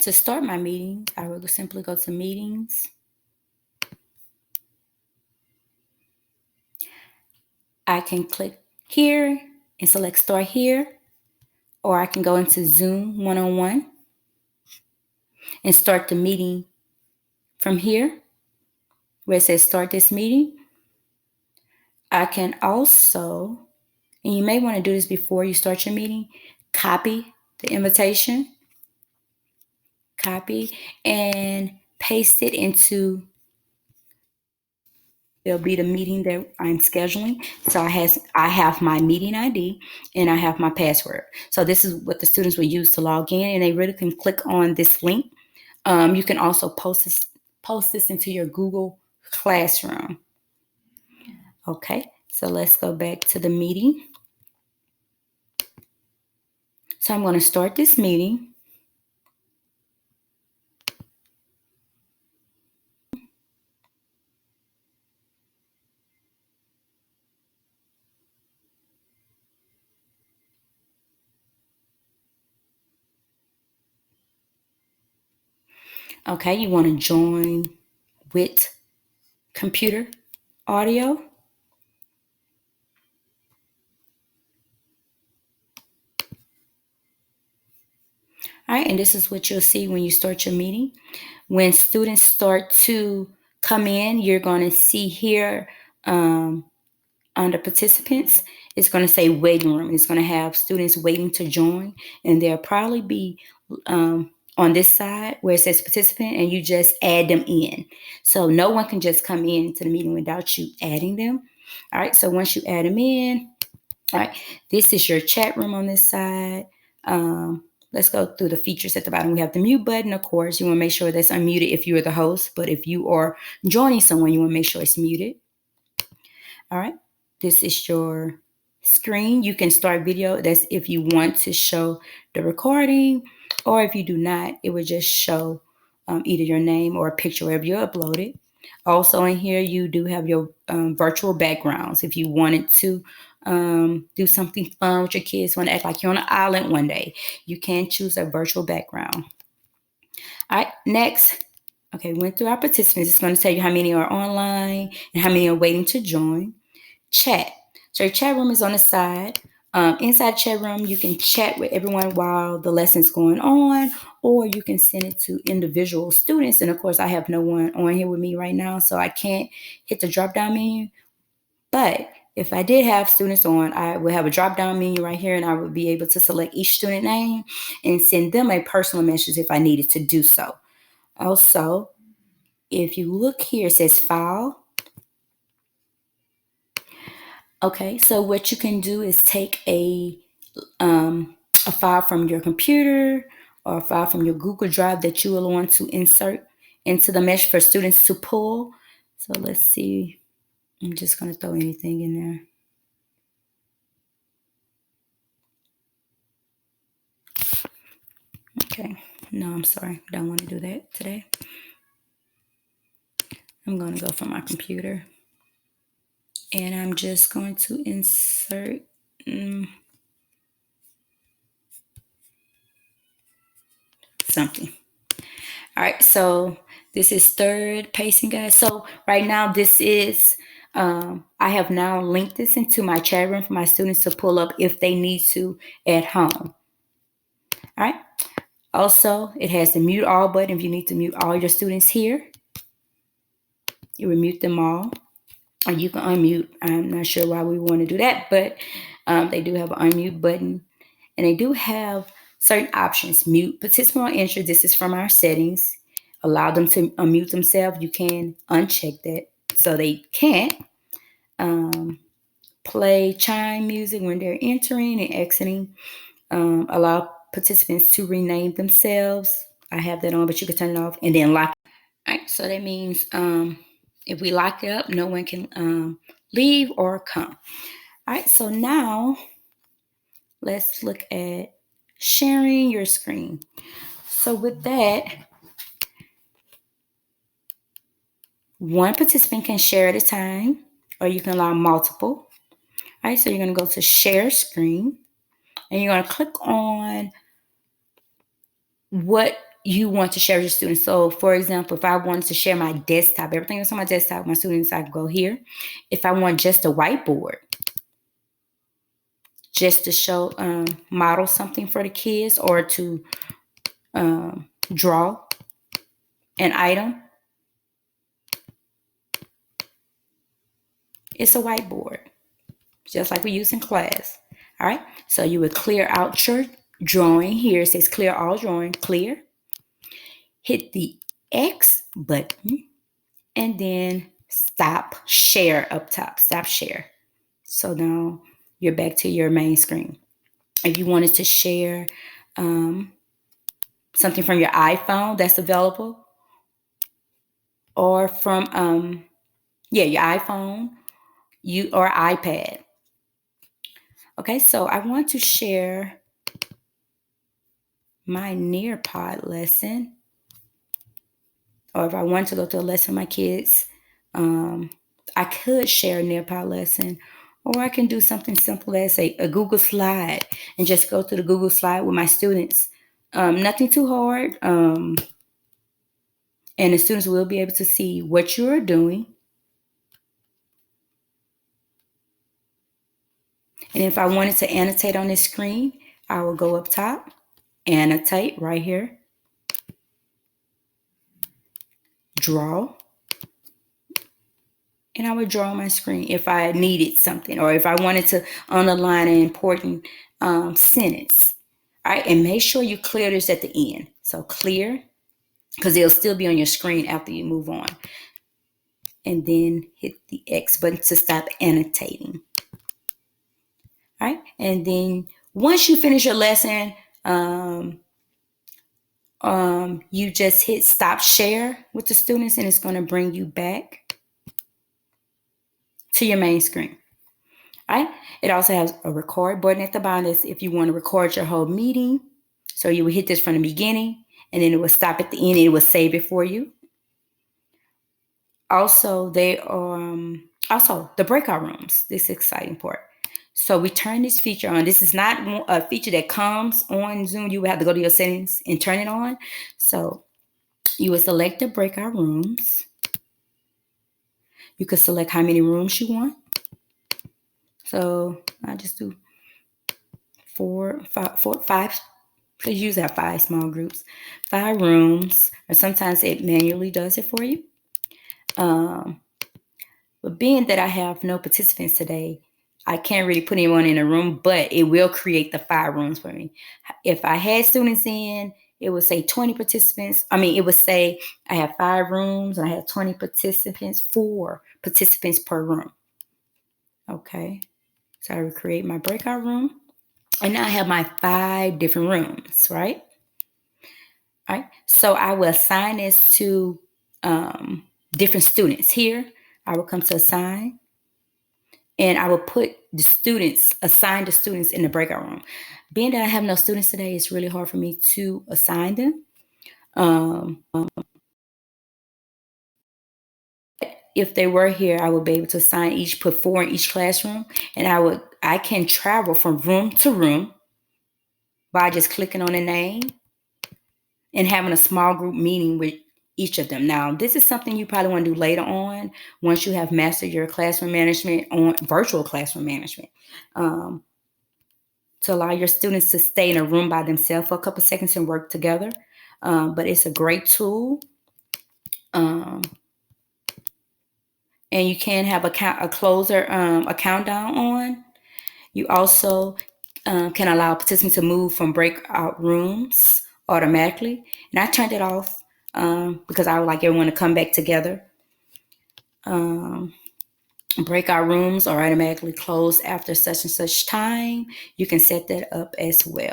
to start my meeting, I will simply go to Meetings. I can click here and select Start Here, or I can go into Zoom One-on-One and start the meeting from here where it says Start this meeting. I can also, and you may want to do this before you start your meeting, copy the invitation, copy, and paste it into, it'll be the meeting that I'm scheduling. So I have my meeting ID and I have my password. So this is what the students will use to log in, and they really can click on this link. You can also post this into your Google Classroom. Okay, so let's go back to the meeting. So I'm going to start this meeting. Okay, you want to join with computer audio. All right, and this is what you'll see when you start your meeting. When students start to come in, you're going to see here under participants, it's going to say waiting room. It's going to have students waiting to join, and there'll probably be on this side where it says participant, and you just add them in. So no one can just come into the meeting without you adding them. All right, so once you add them in, all right, this is your chat room on this side. Let's go through the features at the bottom. We have the mute button, of course. You want to make sure that's unmuted if you are the host, but if you are joining someone, you want to make sure it's muted. All right, this is your screen. You can start video. That's if you want to show the recording, or if you do not, it would just show either your name or a picture wherever you uploaded. Also in here, you do have your virtual backgrounds. If you wanted to do something fun with your kids, want to act like you're on an island one day, you can choose a virtual background. All right, next. Okay, went through our participants. It's going to tell you how many are online and how many are waiting to join. Chat. So your chat room is on the side. Inside chat room, you can chat with everyone while the lesson's going on, or you can send it to individual students. And of course, I have no one on here with me right now, so I can't hit the drop-down menu. But if I did have students on, I would have a drop-down menu right here, and I would be able to select each student name and send them a personal message if I needed to do so. Also, if you look here, it says File. Okay, so what you can do is take a file from your computer or a file from your Google Drive that you will want to insert into the mesh for students to pull. So let's see. I'm just going to throw anything in there. Okay, no, I'm sorry. Don't want to do that today. I'm going to go from my computer. And I'm just going to insert something. All right, so this is third pacing, guys. So right now this is, I have now linked this into my chat room for my students to pull up if they need to at home. All right. Also, it has the mute all button if you need to mute all your students here. You will mute them all, or you can unmute. I'm not sure why we want to do that, but they do have an unmute button, and they do have certain options. Mute participant on entry. This is from our settings. Allow them to unmute themselves. You can uncheck that so they can't. Play chime music when they're entering and exiting. Allow participants to rename themselves. I have that on, but you can turn it off, and then lock. All right, so that means if we lock it up, no one can leave or come. All right, so now let's look at sharing your screen. So with that, one participant can share at a time, or you can allow multiple. All right, so you're going to go to share screen, and you're going to click on what you want to share with your students. So for example, if I wanted to share my desktop, everything that's on my desktop, my students, I can go here. If I want just a whiteboard, just to show, model something for the kids, or to draw an item, it's a whiteboard, just like we use in class. All right, so you would clear out your drawing. Here it says clear all drawing, clear. Hit the X button and then stop share up top, stop share. So now you're back to your main screen. If you wanted to share something from your iPhone that's available, or from your iPhone, or iPad. Okay, so I want to share my Nearpod lesson, or if I want to go to a lesson with my kids, I could share a Nearpod lesson, or I can do something simple as a Google Slide and just go through the Google Slide with my students. Nothing too hard, and the students will be able to see what you're doing. And if I wanted to annotate on this screen, I will go up top, annotate right here, draw, and I would draw on my screen if I needed something, or if I wanted to underline an important sentence. All right, and make sure you clear this at the end. So clear, because it'll still be on your screen after you move on. And then hit the X button to stop annotating. All right, and then once you finish your lesson, you just hit stop share with the students, and it's going to bring you back to your main screen. All right. It also has a record button at the bottom. That's if you want to record your whole meeting. So you will hit this from the beginning, and then it will stop at the end, and it will save it for you. Also, they are also the breakout rooms. This is the exciting part. So we turn this feature on. This is not a feature that comes on Zoom. You will have to go to your settings and turn it on. So you will select the breakout rooms. You could select how many rooms you want. So I just do 4, 5. So you usually have 5 small groups, 5 rooms, or sometimes it manually does it for you. But being that I have no participants today, I can't really put anyone in a room, but it will create the 5 rooms for me. If I had students in, it would say 20 participants. It would say I have 5 rooms and I have 20 participants, 4 participants per room. Okay, so I would create my breakout room, and now I have my 5 different rooms, right? All right, so I will assign this to different students. Here, I will come to assign, and I will put the students, assign the students in the breakout room. Being that I have no students today, it's really hard for me to assign them. If they were here, I would be able to assign put 4 in each classroom, and I can travel from room to room by just clicking on a name and having a small group meeting with each of them. Now, this is something you probably want to do later on once you have mastered your classroom management, on virtual classroom management, to allow your students to stay in a room by themselves for a couple seconds and work together. But it's a great tool. And you can have a closer, a countdown on. You also can allow participants to move from breakout rooms automatically. And I turned it off because I would like everyone to come back together. Breakout rooms are automatically closed after such and such time. You can set that up as well.